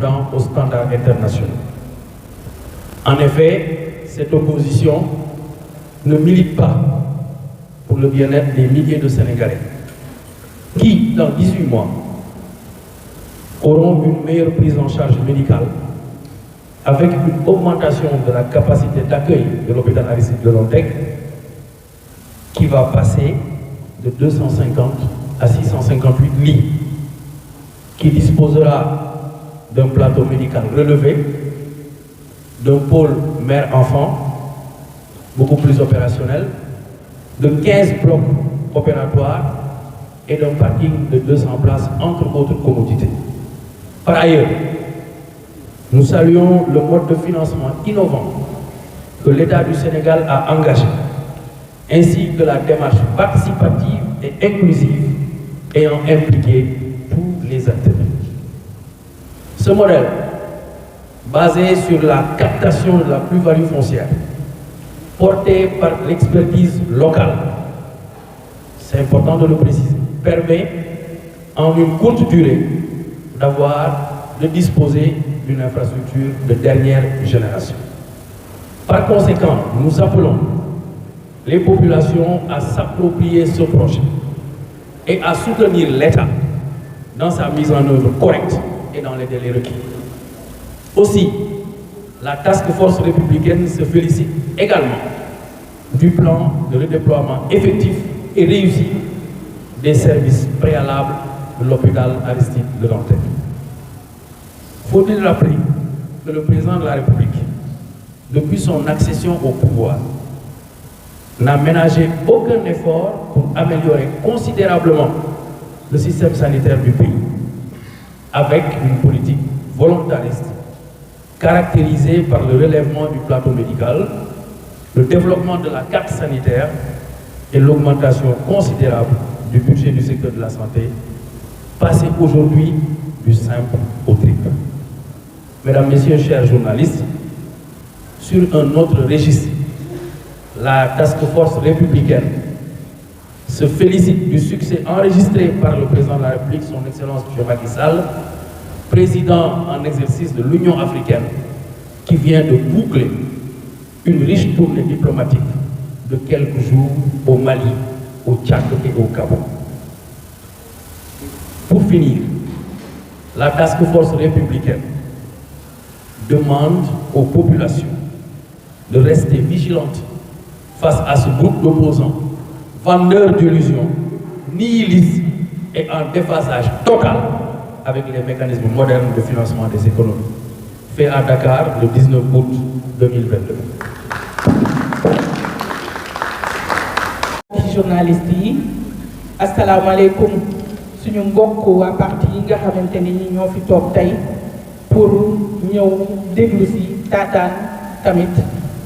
correspondant aux standards internationaux. En effet, cette opposition ne milite pas pour le bien-être des milliers de Sénégalais qui, dans 18 mois, auront une meilleure prise en charge médicale avec une augmentation de la capacité d'accueil de l'hôpital Aristide Le Dantec qui va passer de 250 à 658 lits, qui disposera d'un plateau médical relevé, d'un pôle mère-enfant beaucoup plus opérationnel, de 15 blocs opératoires et d'un parking de 200 places entre autres commodités. Par ailleurs, nous saluons le mode de financement innovant que l'État du Sénégal a engagé, ainsi que la démarche participative et inclusive ayant impliqué tous les acteurs. Ce modèle, basé sur la captation de la plus-value foncière, porté par l'expertise locale, c'est important de le préciser, permet en une courte durée de disposer d'une infrastructure de dernière génération. Par conséquent, nous appelons les populations à s'approprier ce projet et à soutenir l'État dans sa mise en œuvre correcte et dans les délais requis. Aussi, la Task Force républicaine se félicite également du plan de redéploiement effectif et réussi des services préalables de l'hôpital Aristide Le Dantec. Faut-il rappeler que le président de la République, depuis son accession au pouvoir, n'a ménagé aucun effort pour améliorer considérablement le système sanitaire du pays, avec une politique volontariste caractérisée par le relèvement du plateau médical, le développement de la carte sanitaire et l'augmentation considérable du budget du secteur de la santé, passé aujourd'hui du simple au triple. Mesdames, Messieurs, chers journalistes, sur un autre registre, la Task Force républicaine se félicite du succès enregistré par le président de la République, son Excellence M. Macky Sall, président en exercice de l'Union africaine, qui vient de boucler une riche tournée diplomatique de quelques jours au Mali, au Tchad et au Gabon. Pour finir, la Task Force républicaine demande aux populations de rester vigilantes face à ce groupe d'opposants, vendeurs d'illusions, nihilistes et en déphasage total avec les mécanismes modernes de financement des économies. Fait à Dakar le 19 août 2022. Journalistes yi asalaamaaleykum suñu mbokk waa parti yi nga xamante ni ñi ñoo fi toog tey pour ñëw déglu si taataan tamit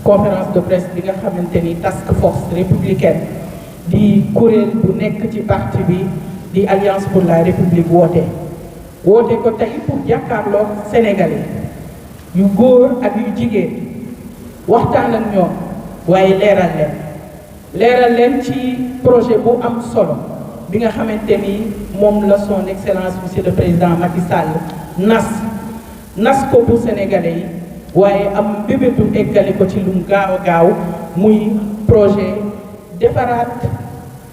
conférence de presse bi nga xamante ni task force républicaine di kuréel bu nekk ci parti bi di alliance pour la république woote ko tey pour jàkkaarloo sénégalais yu góor ak yu jigéen waxtaan ak ñoom waaye leeral leen ci projet bu am solo bi nga xamante ni moom la son excellence monsieur le président Macky Sall nas ko bu sénégalais yi waaye am mbébétu eggali ko ci lum gaaw a gaaw muy projet defaraat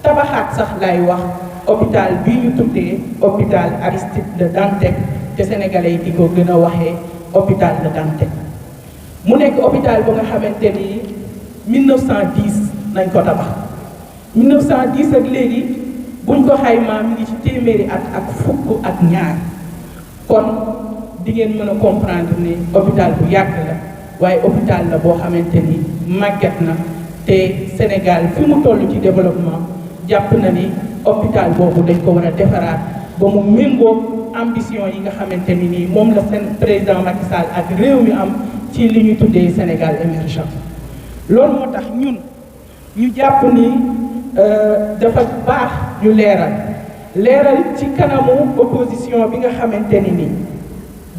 tabaxaat sax lay wax hôpital bi ñu tuddee hôpital Aristide Le Dantec te sénégalais yi di ko gën a waxee hôpital Le Dantec mu nekk hôpital bu nga xamante ni 1910 nañ ko tabax 1910 ak léegi buñ ko xaymaa mi ngi ci téeméeri at ak fukk ak ñaar kon di ngeen mën a comprendre ni hôpital bu yàgg la waaye hôpital la boo xamante ni màgget na te Sénégal fi mu toll ci développement jàpp na ni hôpital boobu dañ ko war a defaraat ba mu méngoo ambition yi nga xamante ni nii moom la seen président Macky Sall ak réew mi am ci li ñu tuddee Sénégal émergent loolu moo tax ñu jàpp ni dafa baax ñu leeral ci kanamu opposition bi nga xamante ni nii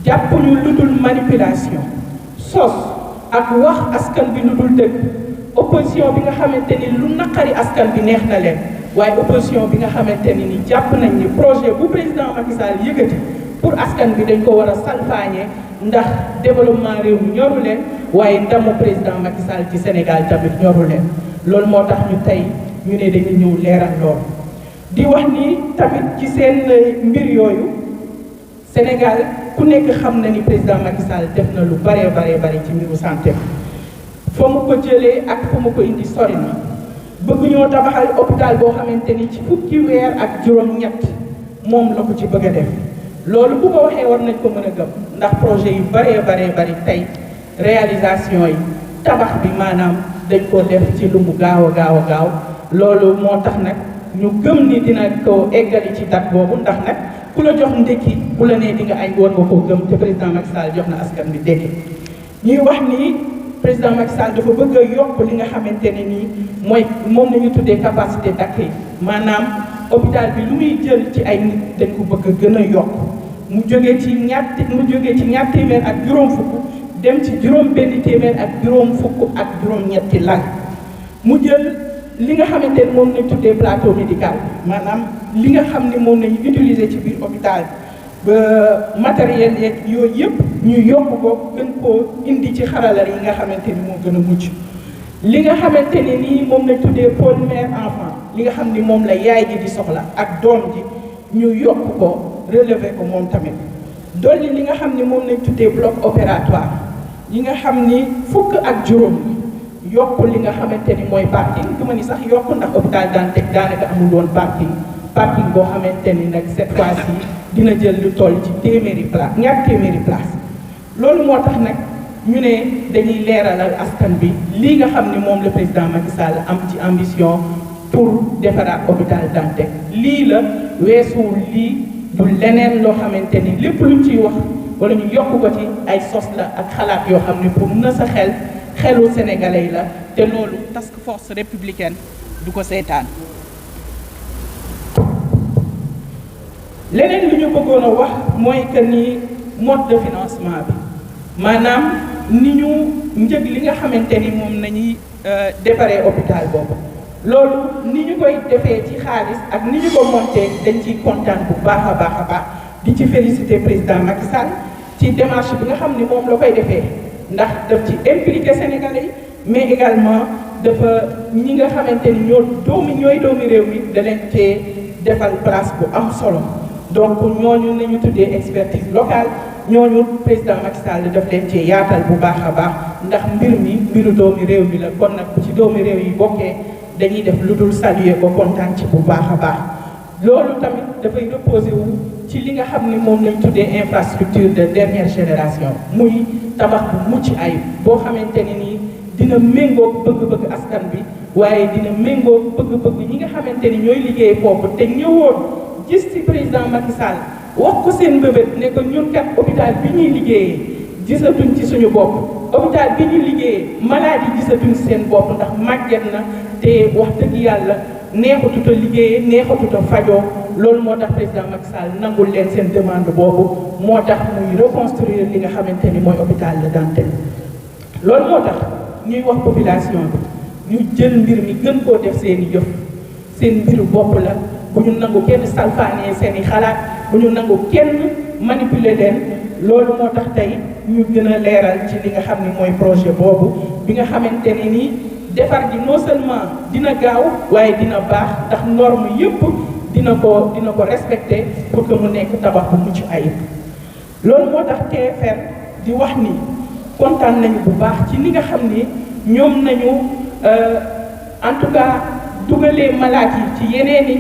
jàpp ñu lu dul manipulation sos ak wax askan bi lu dul dëgg opposition bi nga xamante ni lu naqari askan bi neex na leen waaye opposition bi nga xamante ni jàpp nañ ni projet bu président Macky Sall yëkkati pour askan bi dañ ko war a salfaañe ndax développement réew mi ñoru leen waaye ndamu président Macky Sall ci Sénégal tamit ñoru leen loolu moo tax ñu tey ñu ne dañu ñëw leeral loolu di wax ni tamit ci seen mbir yooyu Sénégal ku nekk xam na ni président Macky Sall def na lu bare ci mbiru santé fa mu ko jëlee ak fa mu ko indi sori na bëgg ñoo tabaxal hôpital boo xamante ni ci fukki weer ak juróom-ñett moom la ko ci bëgg a def loolu bu ko waxee war nañ ko mën a gëm ndax projet yu bari tey réalisation yi tabax bi maanaam dañ ko def ci lu mu gaaw a gaaw loolu moo tax nag ñu gëm ni dina ko eggali ci date boobu ndax nag ku la jox ndékki bu la nee di nga añ war nga koo gëm te président Macky Sall jox na askan bi ndékki ñuy wax ni président Macky Sall dafa bëgg a yokk li nga xamante ne nii mooy moom la ñu tuddee capacité d'accueil maanaam hôpital bi lu muy jël ci ay nit dañ ko bëgg a gën a yokk mu jógee ci ñaar téeméer ak juróom fukk dem ci juróom benn téeméer ak juróom fukk ak juróom-ñetti lal mu jël li nga xamante ne moom lañ tuddee plateau médical maanaam li nga xam ne moom lañu utiliser ci biir hôpital ba matériel yeeg yooyu yëpp ñu yokk ko gën koo indi ci xarala yi nga xamante ni moo gën a mucc li nga xamante ne nii moom lañ tuddee pôle mère enfant li nga xam ni moom la yaay ji di soxla ak doom ji ñu yokk ko relever ko moom tamit dolli li nga xam ni moom lañ tuddee bloc opératoire yi nga xam ni fukk ak juróom yokk li nga xamante ni mooy parking du ma ni sax yokk ndax hôpital Dantec daanaka amul woon parking boo xamante ni nag cette fois-ci dina jël lu toll ci téeméeri place loolu moo tax nag ñu ne dañuy leeralal askan bi lii nga xam ni moom le président Macky Sall am ci ambition pour defaraat hôpital Dantec lii la weesuwul lii du leneen loo xamante ni lépp luñ ciy wax wala ñu yokk ko ci ay sos la ak xalaat yoo xam ne pour na sa xelu sénégalais la te loolu task force républicaine du ko seetaan leneen li ñu bëggoon a wax mooy que ni mode de financement bi maanaam ni ñu njëg li nga xamante ni moom nañuy defaree hôpital boobu loolu ni ñu koy defee ci xaalis ak ni ñu ko monté dañ ciy kontaan bu baax a baax di ci féliciter président Macky Sall ci démarche bi nga xam ni moom la koy defee ndax daf ci impliqué Sénégalais yi mais également dafa ñi nga xamante ni ñooy doomi réew mi da leen cee defal place bu am solo donc ñooñu nañu tuddee expertise locale ñooñu président Macky Sall daf leen cee yaatal bu baax a baax ndax mbiru doomi réew mi la kon nag bu ci doomi réew yi bokkee dañuy def lu dul saluer ko kontaan ci bu baax a baax loolu tamit dafay reposer wu ci li nga xam ni moom lañ tuddee infrastructure de dernière génération muy tabax bu mucc ayib boo xamante ne nii dina méngoo bëgg-bëgg askan bi waaye dina méngoo bëgg-bëgg ñi nga xamante ni ñooy liggéey foofu te ñëwoon gis ci président Macky Sall wax ko seen mbëbët ne ko ñun kat hôpital bi ñuy liggéeyee gisatuñ ci suñu bopp hôpital bi ñuy liggéeyee malade yi gisatuñ ci seen bopp ndax màgget na te wax dëgg yàlla neexatut a liggéeyee neexatut a fajoo loolu moo tax président Macky Sall nangul leen seen demande boobu moo tax muy reconstruire li nga xamante ni mooy hôpital de Dantec loolu moo tax ñuy wax population bi ñu jël mbir mi gën koo def seen i jëf seen mbiru bopp la bu ñu nangu kenn salfaanee seen i xalaat bu ñu nangu kenn manipuler leen loolu moo tax tey ñu gën a leeral ci li nga xam ni mooy projet boobu bi nga xamante ni nii defar gi non seulement dina gaaw waaye dina baax ndax norme yëpp dina ko respecté pour que mu nekk tabax bu mucc ayib loolu moo tax TFR di wax ni kontaan nañu bu baax ci li nga xam ni ñoom nañu en tout cas dugalee malade yi ci yeneeni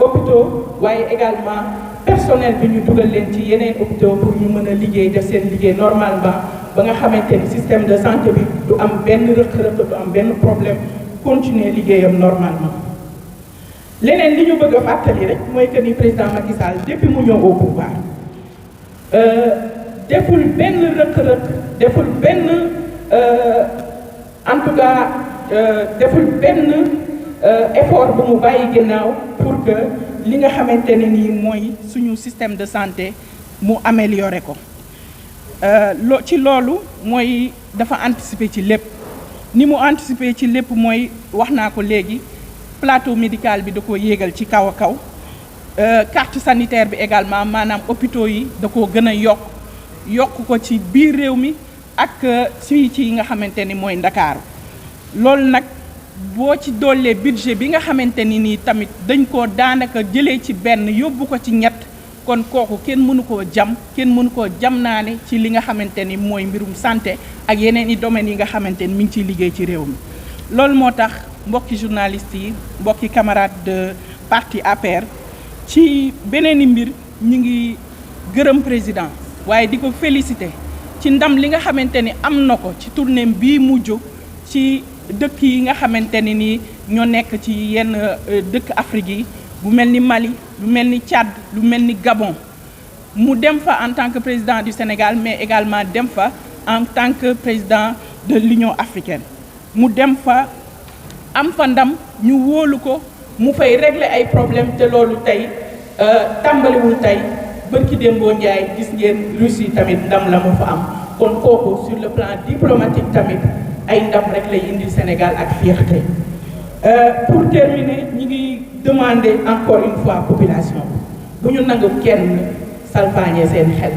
hôpitaux waaye également personnel bi ñu dugal leen ci yeneen hôpitaux pour ñu mën a liggéey def seen liggéey normalement ba nga xamante ni système de santé bi du am benn rëq-rëq du am benn problème continuer liggéeyam normalement leneen li ñu bëgg a fàttali rek mooy que ni président Macky Sall depuis mu ñëw au pouvoir deful benn rëq-rëq deful benn en tout cas deful benn effort bu mu bàyyi ginnaaw pour que li nga xamante ne nii mooy suñu système de santé mu améliorer ko ci loolu mooy dafa anticiper ci lépp ni mu anticiper ci lépp mooy wax naa ko léegi plateau médical bi da ko yéegal ci kaw a kaw carte sanitaire bi également maanaam hôpitaux yi da koo gën a yokk ko ci biir réew mi ak ci yi nga xamante ni mooy Ndakaaru loolu nag boo ci dollee budget bi nga xamante ni nii tamit dañ koo daanaka jëlee ci benn yóbbu ko ci ñett kon kooku kenn mënu koo jam naa ne ci li nga xamante ni mooy mbirum santé ak yeneen i domaines yi nga xamante ni mi ngi ciy liggéey ci réew mi loolu moo tax mbokki journalistes yi mbokki camarades de parti APR ci beneen i mbir ñu ngi gërëm président waaye di ko féliciter ci ndam li nga xamante ni am na ko ci tournée bii mujj ci dëkk yi nga xamante ni nii ñoo nekk ci yenn dëkk Afrique yi bu mel ni Mali lu mel ni Tchad lu mel ni Gabon mu dem fa en tant que président du Sénégal mais également dem fa en tant que président de l'Union africaine mu dem fa am fa ndam ñu wóolu ko mu fay régler ay problème te loolu tey tàmbaliwul tey bërki démboo Njaay gis ngeen Russie tamit ndam la mu fa am kon kooku sur le plan diplomatique tamit ay ndam rek lay indi Sénégal ak fierté pour terminer ñi ngi demander encore une fois population bu ñu nangu kenn salfaañee seen xel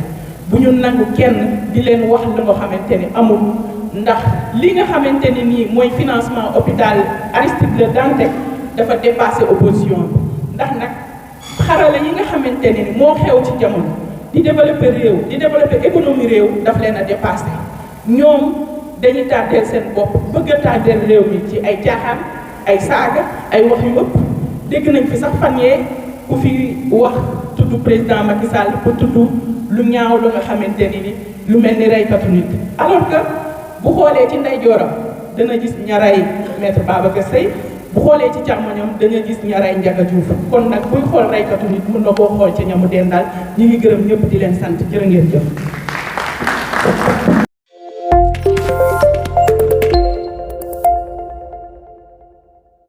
bu ñu nangu kenn di leen wax lu nga xamante ni amul ndax li nga xamante ni nii mooy financement hôpital Aristide Le Dantec dafa dépassé opposition bi ndax nag xarala yi nga xamante ni moo xew ci jamono di développer réew di développer économie réew daf leen a dépassé ñoom dañuy tardeel seen bopp bëgg a tardeel réew mi ci ay caaxaan ay saaga ay wax yu ëpp dégg nañ fi sax fan yee ku fi wax tudd président Macky Sall pour tudd lu ñaaw lu nga xamante ni lu mel ni reykatu nit alors que bu xoolee ci ndeyjooram dana gis ñaray maître Babacar Seye bu xoolee ci càmmoñam dana gis ñaray Ndiaga Diouf kon nag buy xool reykatu nit mën na koo xool ci ñamu dendal ñi ngi gërëm ñëpp di leen sant jërë ngeen jëf